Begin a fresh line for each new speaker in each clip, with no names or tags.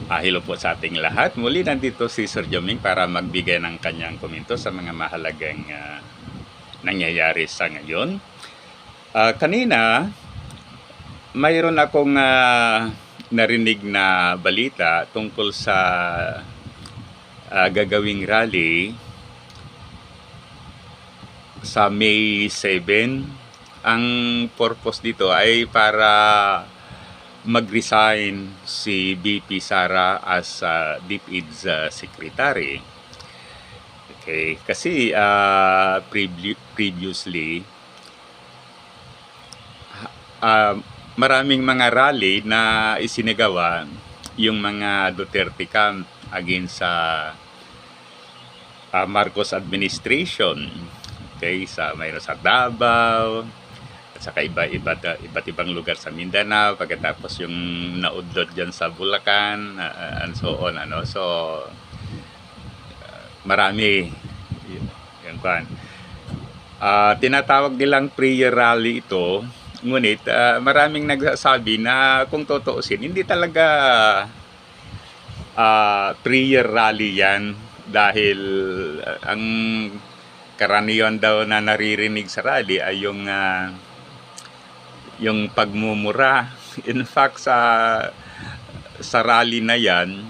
Hello po sa ating lahat. Muli nandito si Sir Joming para magbigay ng kanyang komento sa mga mahalagang nangyayari sa ngayon. Kanina, mayroon akong narinig na balita tungkol sa gagawing rally sa May 7. Ang purpose dito ay para mag-resign si VP Sara as DepEd's secretary. Okay, kasi previously maraming mga rally na isinagawa yung mga Duterte camp against sa Marcos administration. Okay, mayroon sa Davao at saka iba't ibang lugar sa Mindanao, pagkatapos yung naudlot dyan sa Bulacan, and so on, so marami yan kan. Tinatawag nilang prayer rally ito, ngunit maraming nagsasabi na kung totoosin, hindi talaga prayer rally yan, dahil ang karaniwan daw na naririnig sa rally ay yung pagmumura. In fact, sa rally na yan,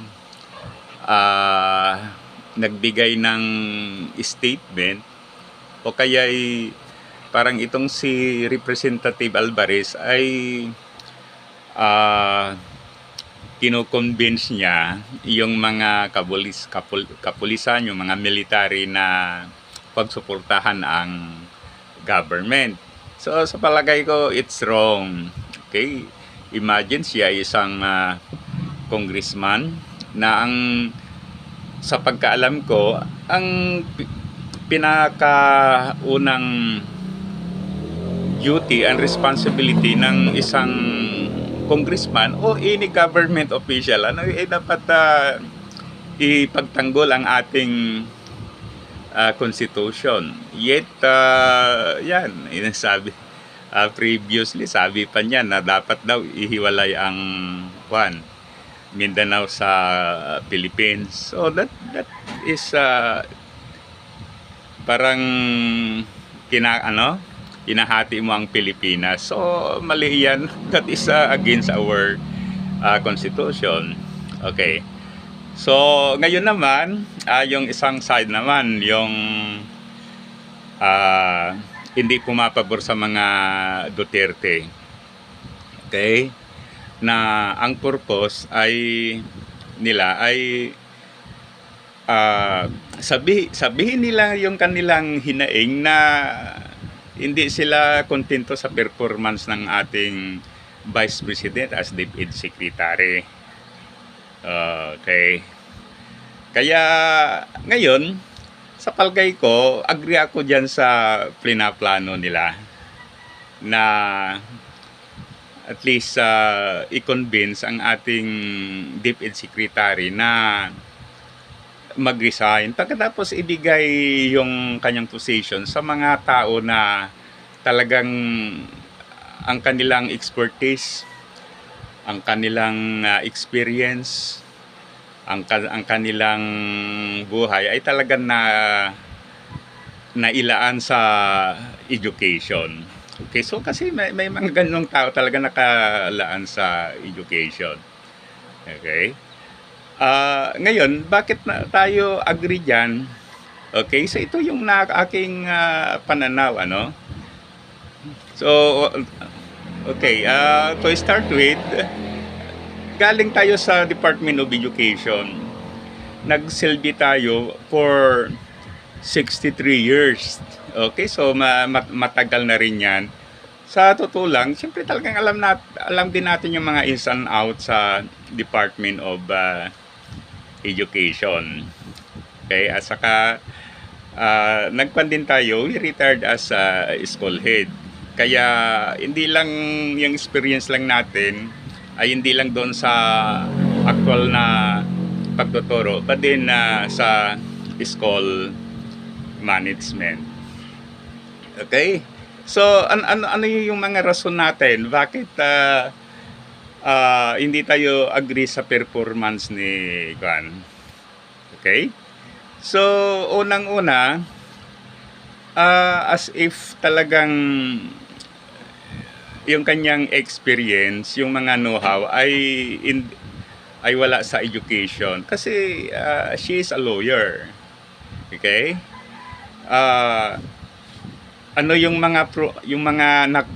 nagbigay ng statement, o kaya parang itong si Representative Alvarez ay kino-convince niya yung mga kapulisan, yung mga military na pagsuportahan ang government. So sa palagay ko, it's wrong. Okay? Imagine siya isang congressman na sa pagkaalam ko, ang pinakaunang duty and responsibility ng isang congressman o any government official, dapat ipagtanggol ang ating constitution. Yet yan, inasabi previously, sabi pa niya na dapat daw ihiwalay ang Mindanao sa Philippines. So that is parang hinahati mo ang Pilipinas. So mali yan. That is against our constitution. Okay. So, ngayon naman, yung isang side naman, yung hindi pumapabor sa mga Duterte. Okay? Na ang purpose nila ay sabihin nila yung kanilang hinaing na hindi sila kontento sa performance ng ating Vice President as DepEd Secretary. Okay. Kaya ngayon, sa palagay ko, agree ako dyan sa plano nila na at least i-convince ang ating DepEd Secretary na mag-resign, pagkatapos ibigay yung kanyang position sa mga tao na talagang ang kanilang expertise, ang kanilang experience, ang kanilang buhay ay talagang nailaan sa education. Okay, so kasi may mga ganung tao talaga nakalaan sa education. Okay? Ngayon, bakit tayo agree dyan? Okay, so ito yung aking pananaw, So, okay, to start with, galing tayo sa Department of Education. Nagsilbi tayo for 63 years. Okay, so matagal na rin yan. Sa totoo lang, siyempre talagang alam din natin yung mga ins and out sa Department of Education. Okay, at saka nagpan din tayo, we retired as school head. Kaya hindi lang yung experience lang natin ay hindi lang doon sa actual na pagtuturo, but din sa school management. Okay? So ano yung mga rason natin bakit hindi tayo agree sa performance ni kuan. Okay? So, unang-una, as if talagang yung kanyang experience, yung mga know-how ay wala sa education kasi she is a lawyer. Okay? Ah, ano yung mga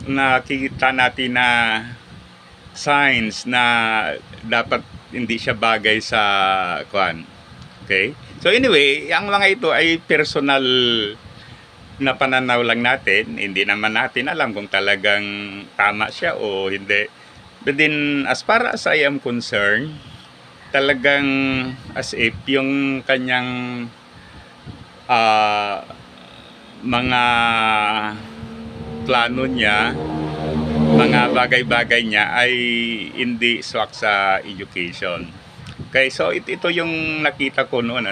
nakikita natin na signs na dapat hindi siya bagay sa kwan. Okay? So anyway, ang mga ito ay personal na pananaw lang natin. Hindi naman natin alam kung talagang tama siya o hindi. But then, as far as I am concerned, talagang as if yung kanyang mga plano niya, mga bagay-bagay niya ay hindi swak sa education. Okay, so ito yung nakita ko noon,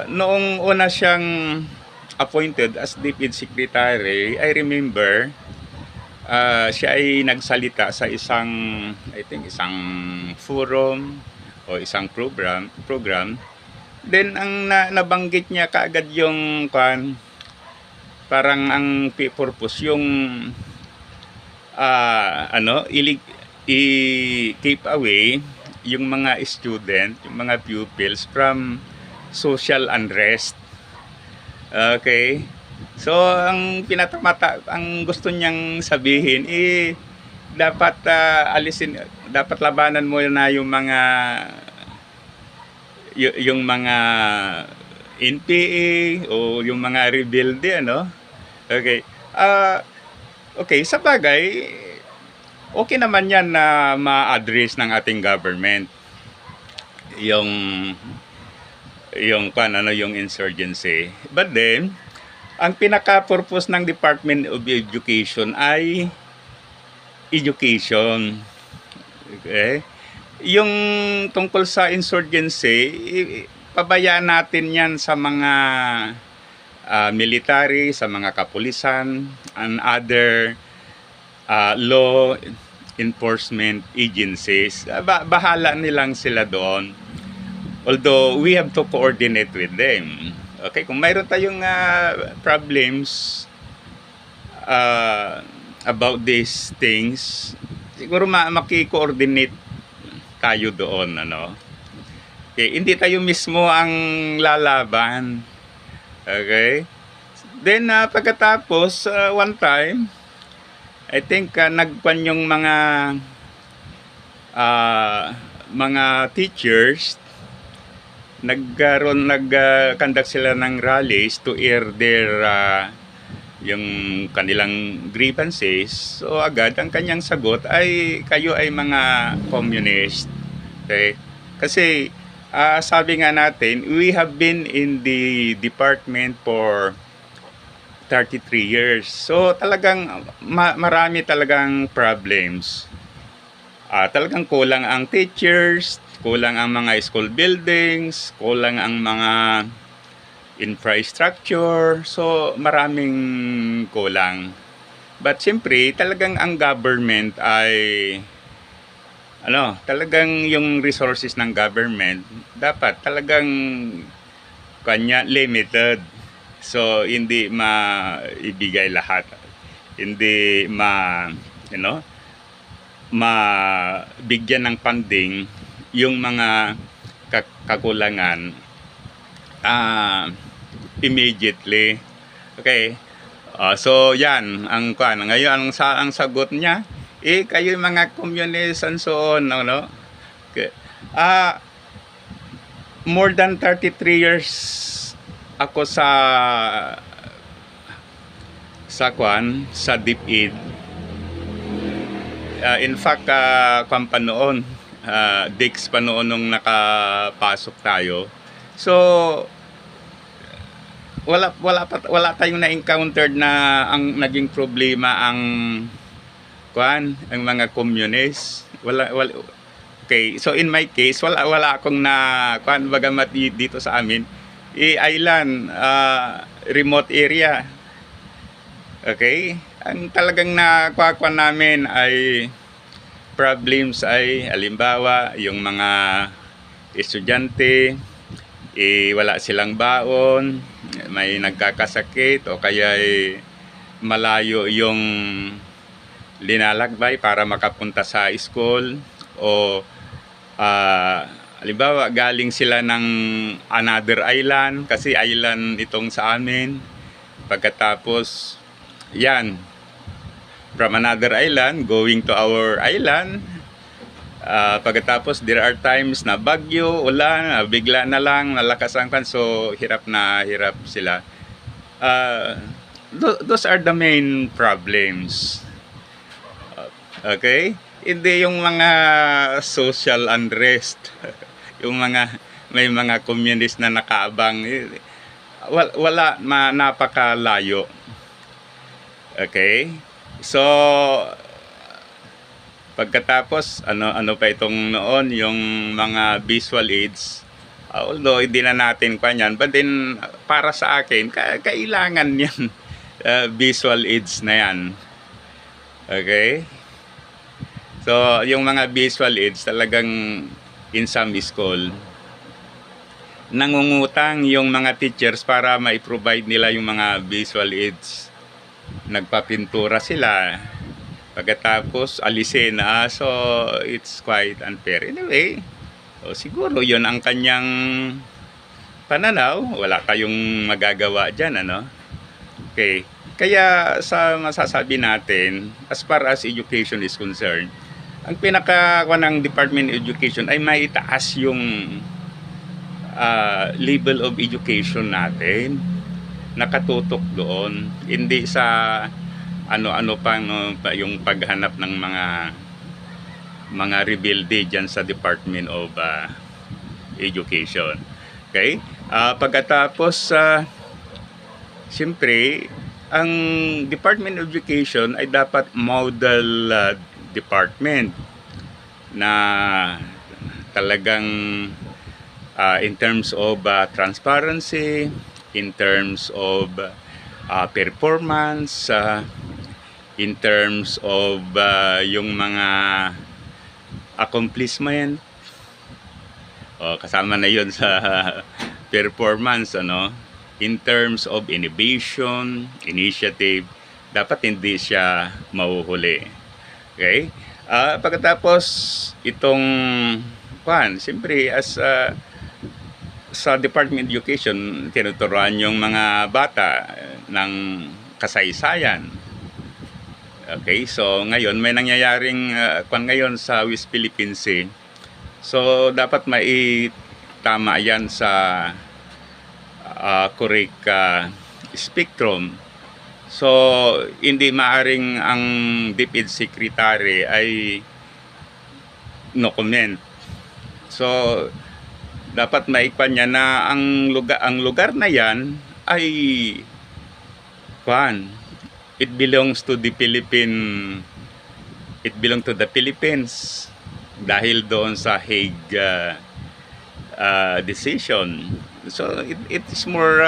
noong una siyang appointed as DepEd Secretary, I remember siya ay nagsalita sa isang forum o isang program. Then ang nabanggit niya kaagad yung parang ang purpose yung i-keep away yung mga student, yung mga pupils from social unrest. Okay? So, ang gusto niyang sabihin, dapat dapat labanan mo na yung mga NPA o yung mga rebelde, Okay. Okay, sa bagay, okay naman yan na ma-address ng ating government yung insurgency. But then, ang pinaka-purpose ng Department of Education ay education. Okay? Yung tungkol sa insurgency, pabayaan natin yan sa mga military, sa mga kapulisan, and other law enforcement agencies. Bahala nilang sila doon. Although, we have to coordinate with them. Okay, kung mayroon tayong problems about these things, siguro maki-coordinate tayo doon, Okay, hindi tayo mismo ang lalaban. Okay? Then, pagkatapos, one time, I think nagpan yung mga teachers, nag-conduct sila ng rallies to air their yung kanilang grievances. So agad ang kanyang sagot ay kayo ay mga communist. Okay? Kasi sabi nga natin, we have been in the department for 33 years. So talagang marami talagang problems. Talagang kulang ang teachers, kulang ang mga school buildings, kulang ang mga infrastructure. So maraming kulang. But siyempre, talagang ang government ay talagang yung resources ng government dapat talagang limited. So hindi maibigay lahat. Hindi mabigyan ng funding yung mga kakulangan immediately. Okay. So yan ang ngayon ang sagot niya, kayo yung mga communists and so on, Okay. More than 33 years ako sa DepEd. In fact, pa noon, Dix pa noon nung nakapasok tayo. So, wala tayong na-encountered na ang naging problema ang mga communists. Okay, so in my case, wala akong bagamat dito sa amin, island, remote area. Okay? Ang talagang nakuha namin ay problems ay halimbawa yung mga estudyante wala silang baon, may nagkakasakit o kaya malayo yung linalakbay para makapunta sa school o halimbawa galing sila ng another island kasi island itong sa amin, pagkatapos yan from another island going to our island, pagkatapos there are times na bagyo, ulan, bigla na lang nalakas ang pan, so hirap na hirap sila. Those are the main problems. Okay? Hindi yung mga social unrest, yung mga may mga communist na nakaabang, wala, napakalayo. Okay? So pagkatapos ano pa itong noon yung mga visual aids, although hindi na natin kanyan, but then para sa akin kailangan yan, visual aids na yan. Okay? So yung mga visual aids talagang in some school nangungutang yung mga teachers para mai-provide nila yung mga visual aids. Nagpapintura sila, pagkatapos alisin na, so it's quite unfair. Anyway, siguro yon ang kanyang pananaw, wala kayong magagawa dyan, ano? Okay, kaya sa masasabi natin, as far as education is concerned, ang pinaka ng Department of Education ay maitaas yung level of education natin, nakatutok doon, hindi sa ano-ano pang yung paghanap ng mga rebelde dyan sa Department of Education. Okay? Pagkatapos siyempre ang Department of Education ay dapat model department na talagang in terms of transparency, in terms of performance, in terms of yung mga accomplishment, kasama na yun sa performance, ano, in terms of innovation, initiative, dapat hindi siya mahuhuli. Okay? Pagkatapos itong siyempre as sa Department of Education, tinuturuan yung mga bata ng kasaysayan. Okay, so ngayon may nangyayaring ngayon sa West Philippine Sea. So dapat maitama yan sa correct spectrum. So hindi maaring ang DepEd Secretary ay no comment. So dapat maikwan niya na ang lugar na yan ay it belongs to the Philippines dahil doon sa Hague decision. So it is more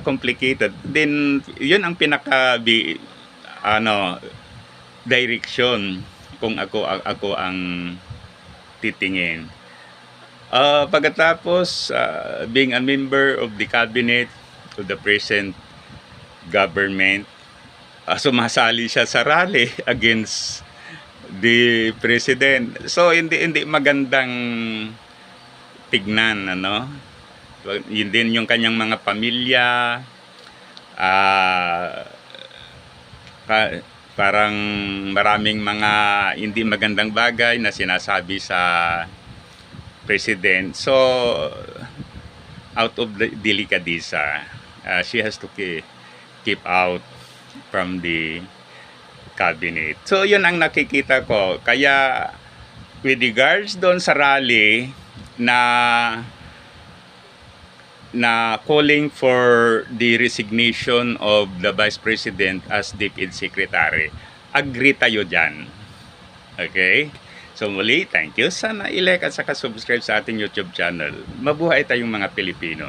complicated. Then yun ang pinaka direction kung ako ang titingin. Pagkatapos being a member of the cabinet of the present government, sumasali siya sa rally against the president. So hindi magandang tignan, ano? Yun din yung kanyang mga pamilya, parang maraming mga hindi magandang bagay na sinasabi sa president. So out of the delicadeza, she has to keep out from the cabinet. So yun ang nakikita ko. Kaya with regards doon sa rally na calling for the resignation of the Vice President as DepEd Secretary, agree tayo dyan. Okay? So muli, thank you. Sana i-like at saka subscribe sa ating YouTube channel. Mabuhay tayong mga Pilipino.